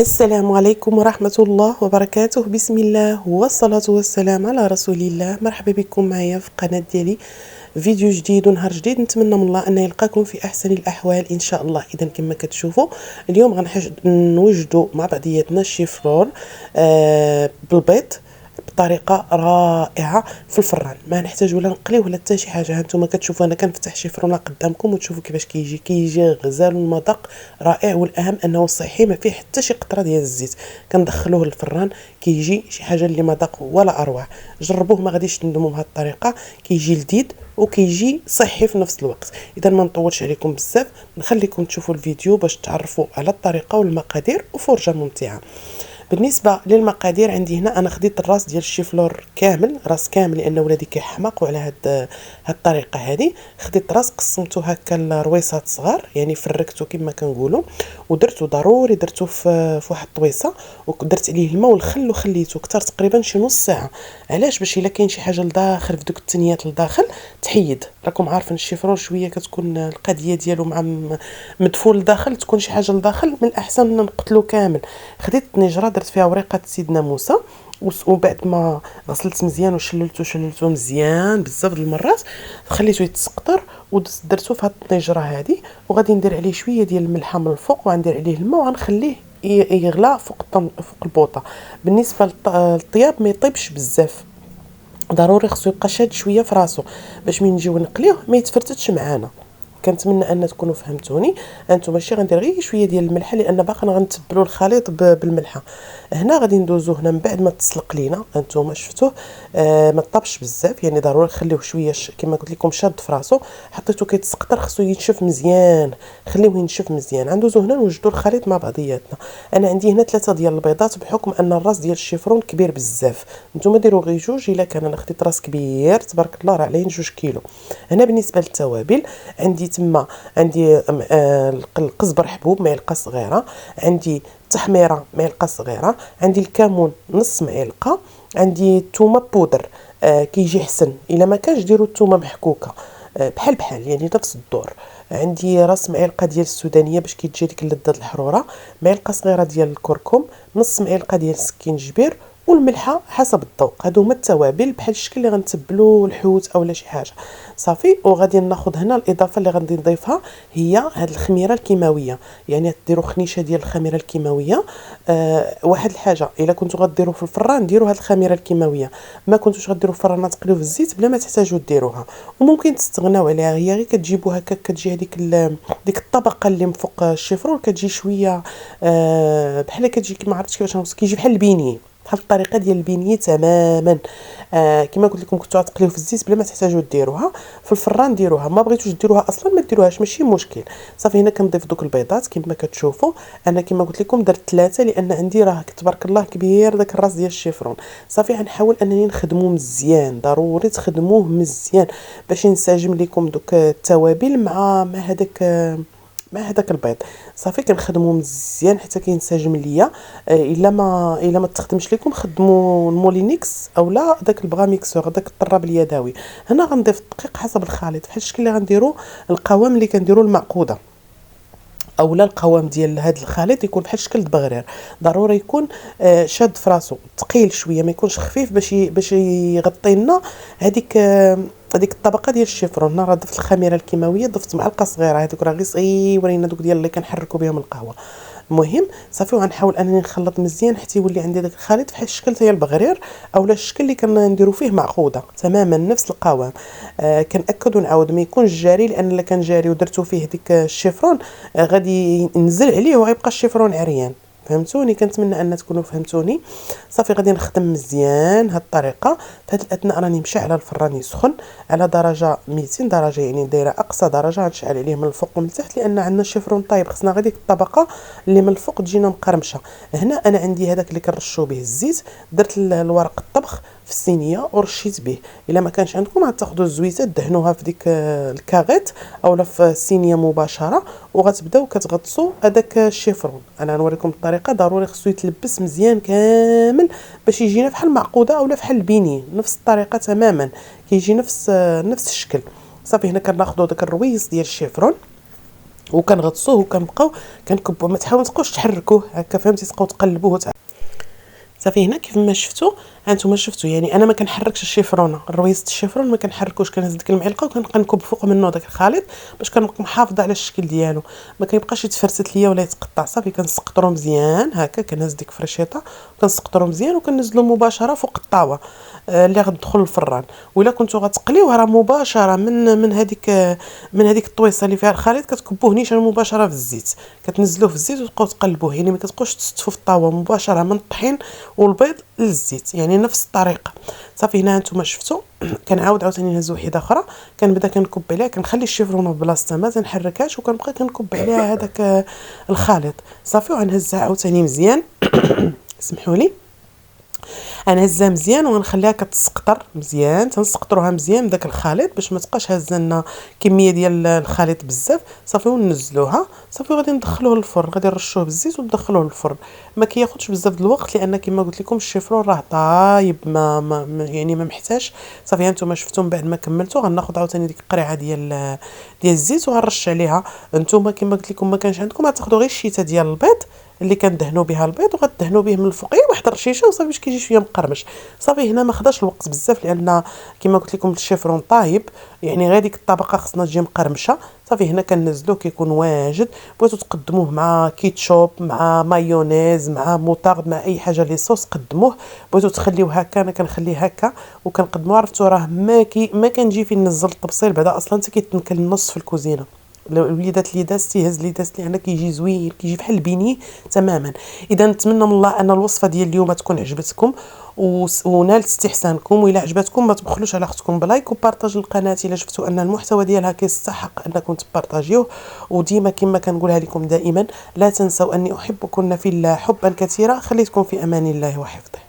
السلام عليكم ورحمة الله وبركاته. بسم الله والصلاة والسلام على رسول الله. مرحبا بكم معايا في القناة ديالي، فيديو جديد ونهار جديد. نتمنى من الله ان يلقاكم في احسن الاحوال ان شاء الله. اذا كما كتشوفوا اليوم نوجدوا مع بعضياتنا الشيفرون بالبيض بطريقه رائعه في الفران. ما نحتاج ولا نقليه ولا حتى شي حاجه. هانتوما كتشوفوا انا كنفتح شيفرونه قدامكم وتشوفوا كيفاش كيجي غزال والمذاق رائع، والاهم انه صحي، ما فيه حتى شي قطره ديال الزيت. كندخلوه للفران كيجي شي حاجه اللي مذاق ولا اروع. جربوه ما غاديش تندموا بهذه الطريقه، كيجي لذيذ وكيجي صحي في نفس الوقت. اذا ما نطولش عليكم بزاف، نخليكم تشوفوا الفيديو باش تعرفوا على الطريقه والمقادير وفرجه ممتعه. بالنسبه للمقادير، عندي هنا انا خديت الراس ديال الشيفلور كامل، راس كامل، لان ولادي كيحماق. وعلى هاد الطريقه هذه خديت راس قسمته هكا لرويصات صغار، يعني فركته كما كنقولوا، ودرته ضروري درته في واحد الطويصه، ودرت عليه الماء والخل وخليته كثر تقريبا شي نص ساعه. علاش؟ باش الا كاين شي حاجه لداخل في دوك التنيات لداخل تحيد. راكم عارفين الشيفرون شويه كتكون القضيه ديالو مع مدفون لداخل، تكون شي حاجه لداخل من الاحسن نقتلو كامل. خديت الطنجره درت فيها وريقه سيدنا موسى، وبعد ما غسلت مزيان وشللته مزيان بزاف د المرات، خليته يتسقطر ودرتو في هاد الطنجره هذه. وغادي ندير عليه شويه ديال الملحه من الفوق، وغندير عليه الماء وغنخليه يغلى فوق البوطه. بالنسبه للطياب ما يطيبش بزاف، ضروري خصو يبقى شاد شويه في راسو باش من نجيو نقليوه ما يتفرتتش معانا. كنتمنى ان تكونوا فهمتوني. انتم ماشي غندير غير شويه ديال الملحه، لان باقي غنتبلوا الخليط بالملحه. هنا غادي ندوزو هنا من بعد ما تسلق لينا. انتم شفتوه ما طابش بزاف، يعني ضروري نخليوه شويه كما قلت لكم شاد في راسو. حطيتو كيتسقطر، خصو ينشف مزيان، خليوه ينشف مزيان. غندوزو هنا نوجدوا الخليط مع بعضياتنا. انا عندي هنا 3 ديال البيضات، بحكم ان الراس ديال الشيفرون كبير بزاف. نتوما ديروا غير 2، الا كان انا خديت راس كبير تبارك الله راه عليه 2 كيلو. هنا بالنسبه للتوابل، عندي القزبر حبوب معلقه صغيره، عندي التحميره معلقه صغيره، عندي الكمون نص معلقه، عندي الثومه بودر. كيجي حسن الا ما كانش ديروا الثومه محكوكه، بحال يعني نفس الدور. عندي راس معلقه ديال السودانيه باش كيتجي ديك اللذه الحروره، معلقه صغيره ديال الكركم، نص معلقه ديال السكينجبير، والملحه حسب الذوق. هادو هما التوابل بحال الشكل اللي غنتبلوا الحوت اولا شي حاجه صافي. وغادي ناخذ هنا الاضافه اللي غادي نضيفها، هي هاد الخميره الكيماويه. يعني ديروا خنيشه ديال الخميره الكيماويه. واحد الحاجه، الا كنتو غديروا في الفران ديروا هاد الخميره الكيماويه. ما كنتوش غديروا في الفران تقليو في الزيت بلا ما تحتاجوا ديروها، وممكن تستغناو عليها. هي غير كتجيبوا هكا، كتجي هذيك ديك الطبقه اللي من فوق الشيفرون كتجي شويه بحال كتجي، ما عرفتش كيفاش نوصف، كيجي بحال البيني، بحال الطريقه ديال البينيه تماما. كما قلت لكم كنتو غتقليو في الزيت بلا ما تحتاجوا ديروها. في الفران ديروها، ما بغيتوش ديروها اصلا ما ديروهاش، ماشي مشكل. صافي هنا كنضيف دوك البيضات كما كتشوفوا. انا كما قلت لكم درت 3، لان عندي راه تبارك الله كبير داك الراس ديال الشيفرون. صافي غنحاول انني نخدموه مزيان، ضروري تخدموه مزيان باش ينسجم لكم دوك التوابل مع هذاك البيض. صافي كنخدمو مزيان حتى كينسجم ليا. الا ما تخدمش لكم، خدموا المولينيكس اولا داك البغا ميكسور، داك الطراب اليدوي. هنا غنضيف الدقيق حسب الخليط، بحال الشكل اللي غنديروا القوام اللي كنديروا المعقوده، اولا القوام ديال هذا الخليط يكون بحال شكل البغرير. ضروري يكون شاد في راسو، ثقيل شويه، ما يكونش خفيف، باش يغطي لنا هذيك الطبقه ديال الشيفرون. انا راه ضفت الخميره الكيماويه، ضفت معلقه صغيره، هذوك راه غير صغيورين، هذوك ديال اللي كنحركوا بهم القهوه. المهم صافي، وغنحاول انني نخلط مزيان حتى يولي عندي داك الخليط بحال الشكل ديال البغرير اولا الشكل اللي كنديروا فيه معقوده تماما نفس القوام. كنأكد ونعاود ما يكونش جاري، لان الا كان جاري ودرتو فيه ديك الشيفرون غادي ينزل عليه وغيبقى الشيفرون عريان. فهمتوني؟ كنتمنى ان تكونوا فهمتوني. صافي غادي نخدم مزيان هاد الطريقه. في هاد الاثناء راني مشعله الفران يسخن على درجه 200 درجه، يعني دايره اقصى درجه. غنشعل عليه من الفوق ومن التحت، لان عندنا الشيفرون طايب، خصنا غير ديك الطبقه اللي من الفوق تجينا مقرمشه. هنا انا عندي هذاك اللي كنرشوا به الزيت، درت الورق الطبخ في الصينيه ورشيت به. الا ما كانش عندكم غتاخذوا الزويته دهنوها في ديك الكاغيط اولا في الصينيه مباشره، وغتبداو كتغطسوا هذاك الشيفرون. انا نوريكم الطريقه. ضروري خصو يتلبس مزيان كامل باش يجينا بحال المعقوده اولا بحال البيني، نفس الطريقه تماما، كيجي نفس الشكل. صافي هنا كناخذوا داك الرويس ديال الشيفرون وكنغطسوه وكنبقاو كنكبوه. ما تحاولوا تبقاوش تحركوه هكا فهمتي، تبقاو تقلبوه صافي. هنا كيف ما شفتوا هانتوما شفتوا يعني انا ما كنحركش الشيفرونه، الرويزه الشيفرون ما كنحركوش، كنهز ديك المعلقه وكنبقى نكب فوق منه داك الخليط باش كنبقى محافظه على الشكل ديالو، ما كيبقاش يتفرست ليا ولا يتقطع. صافي كنسقطرو مزيان هكا، كنهز ديك فرشيطه وكنسقطرو مزيان وكننزلو مباشره فوق الطاوه اللي غتدخل الفران. ولا كنتو غتقليوه راه مباشره من هذيك الطويصه اللي فيها الخليط كتكبوه نيشان مباشره في الزيت، كتنزلوه في الزيت وتبقاو تقلبوه، يعني ما كتبقاوش تستفوا في الطاوه، مباشره من الطحين والبيض للزيت، يعني نفس الطريقه. صافي هنا نتوما شفتوا كنعاود عاوتاني نهز وحده اخرى، كنبدا كنكب عليها، كنخلي الشيفرونه بلاصتها ما تنحركهاش، وكنبقى كنكب عليها هذاك الخليط. صافي وغنهزها عاوتاني مزيان سمحوا لي، غنهزها مزيان وغنخليها كتسقطر مزيان، تنسقطروها مزيان بداك الخليط باش ما تبقاش هازه لنا كميه ديال الخليط بزاف. صافي ونزلوها صافي، وغادي ندخلوه للفرن، غادي نرشوه بالزيت وندخلوه للفرن. ما كياخذش بزاف د الوقت لان كما قلت لكم الشيفرون راه طايب، يعني ما محتاج. صافي هانتوما شفتوا من بعد ما كملتو غناخذ عاوتاني ديك القريعه ديال الزيت وغنرش عليها. نتوما كما قلت لكم ما كانش عندكم غتاخذوا غير الشيته ديال البيض اللي كندهنوا بها البيض وغتدهنوا به من الفوق واحد الرشيشه وصافي باش كيجي شويه مقرمش. صافي هنا ما خداش الوقت بزاف لان كما قلت لكم الشيفرون طايب، يعني غير ديك الطبقه خصنا تجي مقرمشه. صافي هنا كننزلوه كيكون واجد. بغيتو تقدموه مع كيتشوب مع مايونيز مع موطارد مع اي حاجه لي صوص قدموه. بغيتو تخليوه هكا انا كنخليه هكا وكنقدموه. عرفتوا راه ما كنجي فين ننزل الطبسيل بعدا اصلا حتى كيتنكل النص في الكوزينه. الوليدات اللي دازت يهز اللي دازت لي انا كيجي زوين، كيجي بحال البيني تماما. اذا نتمنى من الله ان الوصفه ديال اليوم تكون عجبتكم ونالت استحسانكم، والا عجبتكم ما تبخلوش على اختكم بلايك وبارطاج القناه الا شفتوا ان المحتوى ديالها كيستحق انكم تبارطاجيوه. وديما كما كنقولها لكم دائما لا تنسوا اني احبكم في الله حبا كثيرا. خليتكم في امان الله وحفظه.